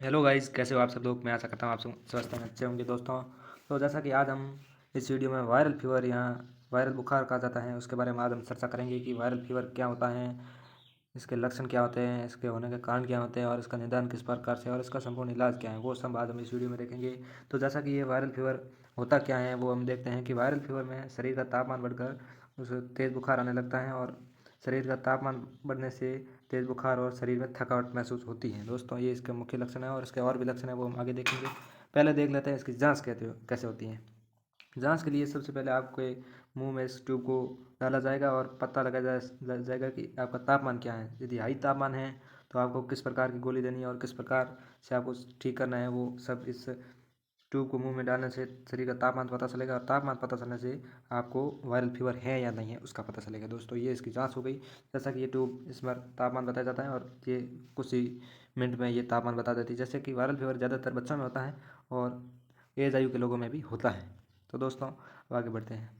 Hello guys, कैसे हो आप सब लोग। मैं आशा करता हूँ आप सब स्वस्थ हैं, अच्छे होंगे दोस्तों। तो जैसा कि आज हम इस वीडियो में वायरल फीवर या वायरल बुखार कहा जाता है उसके बारे में आज हम चर्चा करेंगे कि वायरल फीवर क्या होता है, इसके लक्षण क्या होते हैं, इसके होने के कारण क्या होते हैं और इसका निदान किस प्रकार से और इसका संपूर्ण इलाज क्या है, वो सब आज हम इस वीडियो में देखेंगे। तो जैसा कि ये वायरल फीवर होता क्या है वो हम देखते हैं कि वायरल फीवर में शरीर का तापमान बढ़कर उसे तेज़ बुखार आने लगता है और शरीर का तापमान बढ़ने से तेज़ बुखार और शरीर में थकावट महसूस होती है। दोस्तों, ये इसके मुख्य लक्षण है और इसके और भी लक्षण है वो हम आगे देखेंगे। पहले देख लेते हैं इसकी जांच कैसे होती है। जांच के लिए सबसे पहले आपके मुंह में इस ट्यूब को डाला जाएगा और पता लगाया जाएगा कि आपका तापमान क्या है। यदि हाई तापमान है तो आपको किस प्रकार की गोली देनी है और किस प्रकार से आपको ठीक करना है, वो सब इस ट्यूब को मुंह में डालने से शरीर का तापमान पता चलेगा और तापमान पता चलने से आपको वायरल फीवर है या नहीं है उसका पता चलेगा। दोस्तों, ये इसकी जांच हो गई। जैसा कि ये ट्यूब इसमें तापमान बताया जाता है और ये कुछ ही मिनट में ये तापमान बता देती है। जैसे कि वायरल फीवर ज़्यादातर बच्चों में होता है और एज आयु के लोगों में भी होता है। तो दोस्तों, अब आगे बढ़ते हैं।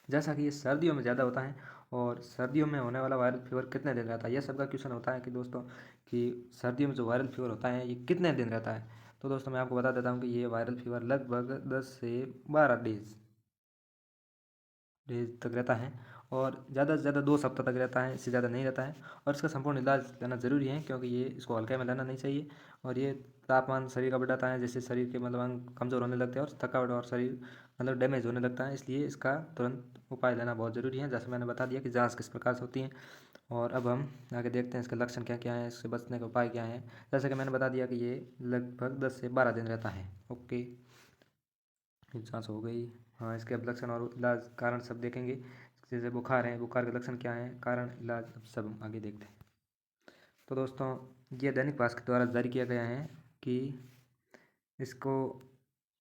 जैसा कि ये सर्दियों में ज़्यादा होता है और सर्दियों में होने वाला वायरल फीवर कितने दिन रहता है, यह सबका क्वेश्चन होता है कि दोस्तों कि सर्दियों में जो वायरल फीवर होता है ये कितने दिन रहता है। तो दोस्तों, मैं आपको बता देता हूँ कि ये वायरल फीवर लगभग 10 से 12 डेज डेज तक रहता है और ज़्यादा से ज़्यादा 2 सप्ताह तक रहता है, इससे ज़्यादा नहीं रहता है। और इसका संपूर्ण इलाज लेना ज़रूरी है क्योंकि ये इसको हल्के में लेना नहीं चाहिए और ये तापमान शरीर का बढ़ाता है, जिससे शरीर के अंग कमज़ोर होने लगते हैं और थकावट और शरीर डैमेज होने लगता है। इसलिए इसका तुरंत उपाय लेना बहुत ज़रूरी है। जैसे मैंने बता दिया कि जाँच किस प्रकार से होती है और अब हम आगे देखते हैं इसके लक्षण क्या क्या हैं, इससे बचने के उपाय क्या हैं। जैसे कि मैंने बता दिया कि ये लगभग 10 से 12 दिन रहता है। ओके, जाँच हो गई। हाँ, इसके अब लक्षण और इलाज कारण सब देखेंगे। जैसे बुखार है, बुखार के लक्षण क्या हैं, कारण इलाज अब सब हम आगे देखते हैं। तो दोस्तों, ये दैनिक भास्कर द्वारा जारी किया गया है कि इसको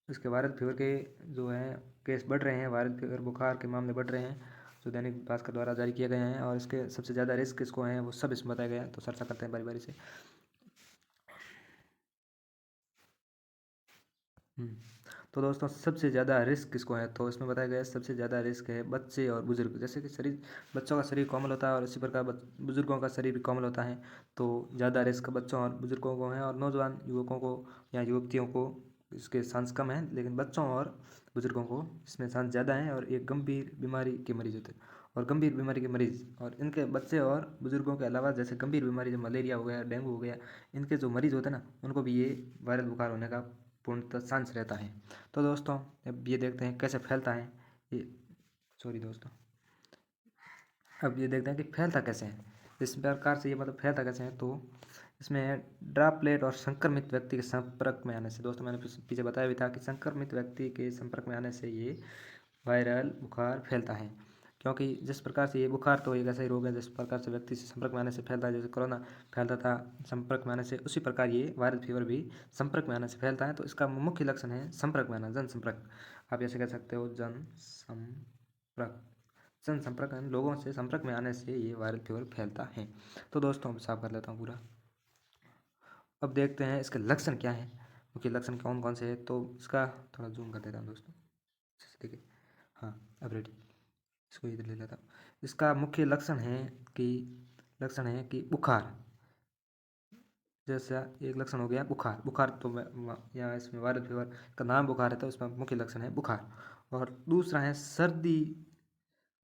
इसके वायरल फीवर के जो हैं केस बढ़ रहे हैं, वायरल फीवर बुखार के मामले बढ़ रहे हैं जो दैनिक भास्कर द्वारा जारी किए गए हैं और इसके सबसे ज़्यादा रिस्क किसको हैं वो सब इसमें बताया गया है। तो चर्चा करते हैं बारी बारी से। हम्म, तो दोस्तों, सबसे ज़्यादा रिस्क किसको है तो इसमें बताया गया है सबसे ज़्यादा रिस्क है बच्चे और बुजुर्ग। जैसे कि शरीर बच्चों का शरीर कोमल होता है और इसी प्रकार बुजुर्गों का शरीर भी कोमल होता है। तो ज़्यादा रिस्क बच्चों और बुजुर्गों को है और नौजवान युवकों को या युवतियों को इसके चांस कम है, लेकिन बच्चों और बुजुर्गों को इसमें चांस ज़्यादा है। और एक गंभीर बीमारी के मरीज होते हैं और गंभीर बीमारी के मरीज और इनके बच्चे और बुजुर्गों के अलावा जैसे गंभीर बीमारी जो मलेरिया हो गया, डेंगू हो गया, इनके जो मरीज होते हैं ना उनको भी ये वायरल बुखार होने का पूर्णतः चांस रहता है। तो दोस्तों, अब ये देखते हैं कैसे फैलता है ये। सॉरी दोस्तों, अब ये देखते हैं कि फैलता कैसे है। इस प्रकार से ये फैलता कैसे है तो इसमें ड्रॉपलेट और संक्रमित व्यक्ति के संपर्क में आने से। दोस्तों, मैंने पीछे बताया भी था कि संक्रमित व्यक्ति के संपर्क में आने से ये वायरल बुखार फैलता है। क्योंकि जिस प्रकार से ये बुखार तो एक ऐसा ही रोग है जिस प्रकार से व्यक्ति से संपर्क में आने से फैलता है, जैसे कोरोना फैलता था संपर्क में आने से, उसी प्रकार ये वायरल फीवर भी संपर्क में आने से फैलता है। तो इसका मुख्य लक्षण है संपर्क में आना, जनसंपर्क। आप ऐसे कह सकते हो जनसंपर्क लोगों से संपर्क में आने से ये वायरल फीवर फैलता है। तो दोस्तों, अब साफ कर लेता हूँ पूरा। अब देखते हैं इसके लक्षण क्या है, मुख्य लक्षण कौन कौन से हैं। तो इसका थोड़ा जूम कर देता हूँ दोस्तों, अच्छे से देखिए। हाँ, अब रेडी, इसको इधर ले लेता हूँ। इसका मुख्य लक्षण है कि बुखार। जैसा एक लक्षण हो गया बुखार, बुखार तो यहाँ इसमें वायरल फीवर का नाम बुखार है तो इसमें मुख्य लक्षण है बुखार। और दूसरा है सर्दी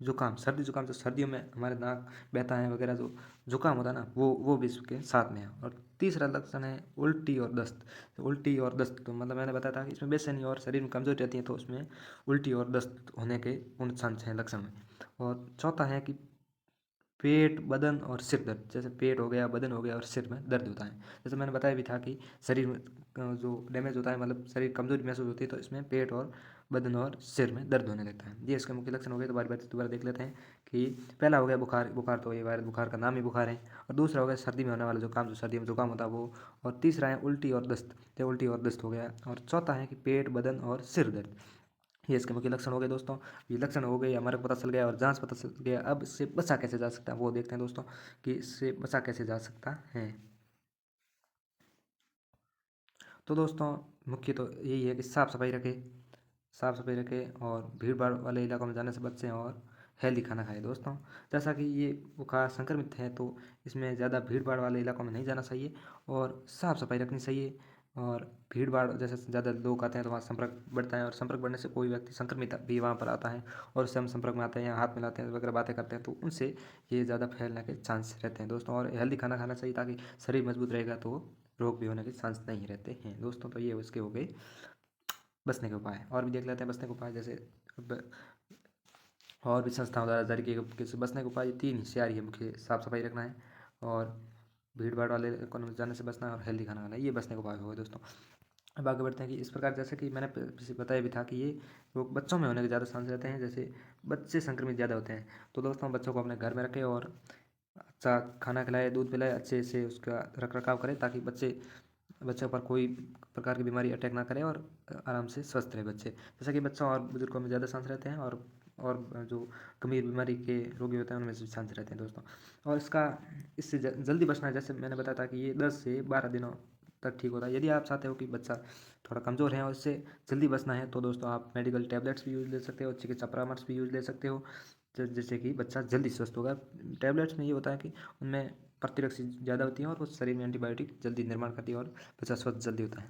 जुकाम। सर्दी जुकाम, जो सर्दियों में हमारे नाक बहता है वगैरह, जो जुकाम होता है ना वो भी इसके साथ में है। और तीसरा लक्षण है उल्टी और दस्त। तो उल्टी और दस्त तो मैंने बताया था कि इसमें बेचैनी और शरीर में कमजोरी रहती है, तो उसमें उल्टी और दस्त होने के पूर्ण चांस हैं लक्षण में। और चौथा है कि पेट, बदन और सिर दर्द। जैसे पेट हो गया, बदन हो गया और सिर में दर्द होता है। जैसे मैंने बताया भी था कि शरीर में जो डैमेज होता है, शरीर कमजोरी महसूस होती है, तो इसमें पेट और बदन और सिर में दर्द होने लगता है। ये इसके मुख्य लक्षण हो गए। तो बारी बारी दोबारा देख लेते हैं कि पहला हो गया बुखार। बुखार तो ये वायरल बुखार का नाम ही बुखार है। और दूसरा हो गया सर्दी में होने वाला जुकाम, जो सर्दी में जुकाम होता है वो। और तीसरा है उल्टी और दस्त, तो उल्टी और दस्त हो गया। और चौथा है कि पेट, बदन और सिर दर्द। ये इसके मुख्य लक्षण हो गए दोस्तों। ये लक्षण हो गए, हमारे को पता चल गया और जांच पता चल गया। अब इससे बचा कैसे जा सकता है वो देखते हैं दोस्तों कि इससे बचा कैसे जा सकता है। तो दोस्तों, मुख्य तो यही है कि साफ़ सफाई रखें, साफ़ सफाई रखें और भीड़ भाड़ वाले इलाकों में जाने से बचें और हेल्दी खाना खाएं दोस्तों। जैसा कि ये बुखार संक्रमित है तो इसमें ज़्यादा भीड़ भाड़ वाले इलाकों में नहीं जाना चाहिए और साफ़ सफाई रखनी चाहिए। और भीड़ भाड़ जैसे ज़्यादा लोग आते हैं तो वहाँ संपर्क बढ़ता है, और संपर्क बढ़ने से कोई व्यक्ति संक्रमित भी वहाँ पर आता है और उससे हम संपर्क में आते हैं या हाथ मिलाते हैं वगैरह बातें करते हैं तो उनसे ये ज़्यादा फैलने के चांस रहते हैं दोस्तों। और हेल्दी खाना खाना चाहिए ताकि शरीर मजबूत रहेगा तो रोग भी होने के चांस नहीं रहते हैं दोस्तों। तो ये उसके हो गए बचने के उपाय। और भी देख लेते हैं बचने के उपाय, जैसे और भी संस्थाओं द्वारा जारी किए गए बचने के उपाय 3 हिस्से ही है मुख्य: साफ सफाई रखना है, और भीड़ भाड़ वाले कोनों में जाने से बचना है, और हेल्दी खाना खाना है। ये बचने के उपाय हो गए दोस्तों। अब आगे बढ़ते हैं कि इस प्रकार जैसे कि मैंने पीछे बताया भी था कि ये रोग बच्चों में होने के ज़्यादा चांस रहते हैं, जैसे बच्चे संक्रमित ज़्यादा होते हैं। तो दोस्तों बच्चों को अपने घर में रखें और अच्छा खाना खिलाए, दूध पिलाए, अच्छे से उसका रख रखाव करें ताकि बच्चों पर कोई प्रकार की बीमारी अटैक ना करे और आराम से स्वस्थ रहे बच्चे। जैसा कि बच्चों और बुजुर्गों में ज़्यादा चांस रहते हैं, और जो गंभीर बीमारी के रोगी होते हैं उनमें से चांस रहते हैं दोस्तों। और इससे जल्दी बचना है, जैसे मैंने बताया था कि ये 10 से 12 दिनों तक ठीक होता है। यदि आप चाहते हो कि बच्चा थोड़ा कमज़ोर है और इससे जल्दी बचना है तो दोस्तों आप मेडिकल टैबलेट्स भी यूज़ ले सकते हो, चिकित्सा परामर्श भी यूज़ ले सकते हो, जिससे कि बच्चा जल्दी स्वस्थ होगा। टैबलेट्स में ये होता है कि उनमें प्रतिरक्षी ज़्यादा होती है और वो शरीर में एंटीबायोटिक जल्दी निर्माण करती है और बच्चा स्वस्थ जल्दी होता है।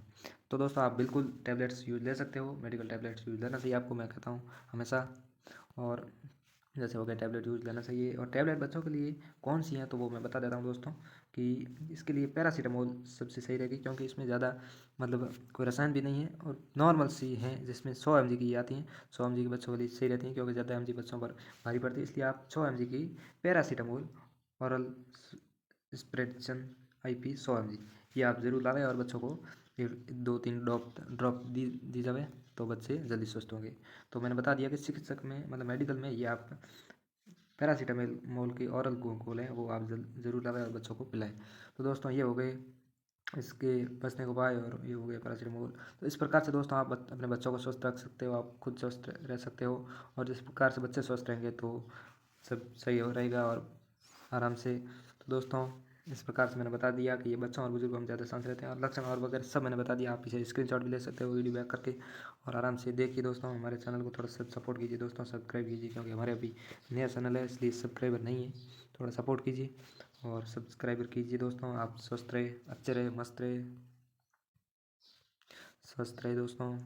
तो दोस्तों आप बिल्कुल टैबलेट्स यूज़ ले सकते हो, मेडिकल टैबलेट्स यूज़ लेना चाहिए आपको, मैं कहता हूँ हमेशा। और जैसे हो गया टैबलेट यूज़ लेना चाहिए। और टैबलेट बच्चों के लिए कौन सी हैं तो वो मैं बता देता हूँ दोस्तों कि इसके लिए पैरासीटामोल सबसे सही रहेगी, क्योंकि इसमें ज़्यादा मतलब कोई रसायन भी नहीं है और नॉर्मल सी हैं, जिसमें 100 mg की आती हैं। 100 mg की बच्चों के लिए सही रहती हैं, क्योंकि ज़्यादा mg बच्चों पर भारी पड़ती है। इसलिए आप 100 mg की पैरासीटामोल औरल स्प्रेडसन IP 100 mg ये आप ज़रूर लाएं, और बच्चों को 2-3 ड्रॉप दी जाए तो बच्चे जल्दी स्वस्थ होंगे। तो मैंने बता दिया कि चिकित्सक में मतलब मेडिकल में ये आप पैरासीटामोल की औरल घोल है वो आप ज़रूर लाएं और बच्चों को पिलाएं। तो दोस्तों ये हो गए इसके बचने के उपाय, और ये हो गया पैरासीटामोल। तो इस प्रकार से दोस्तों आप अपने बच्चों को स्वस्थ रख सकते हो, आप खुद स्वस्थ रह सकते हो, और जिस प्रकार से बच्चे स्वस्थ रहेंगे तो सब सही हो रहेगा और आराम से। तो दोस्तों इस प्रकार से मैंने बता दिया कि ये बच्चों और बुजुर्गों में ज़्यादा चांस रहते हैं, और लक्षण और वगैरह सब मैंने बता दिया। आप इसे स्क्रीनशॉट भी ले सकते हो वीडियो बैक करके, और आराम से देखिए दोस्तों। हमारे चैनल को थोड़ा सा सपोर्ट कीजिए दोस्तों, सब्सक्राइब कीजिए, क्योंकि हमारे अभी नया चैनल है इसलिए सब्सक्राइबर नहीं है, थोड़ा सपोर्ट कीजिए और सब्सक्राइबर कीजिए दोस्तों। आप स्वस्थ रहे, अच्छे रहे, मस्त रहे, स्वस्थ रहे दोस्तों।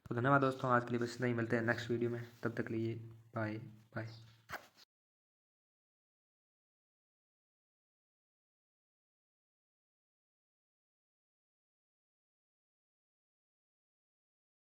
तो धन्यवाद दोस्तों, आज के लिए बस इतना ही, मिलते हैं नेक्स्ट वीडियो में, तब तक के लिए बाय बाय।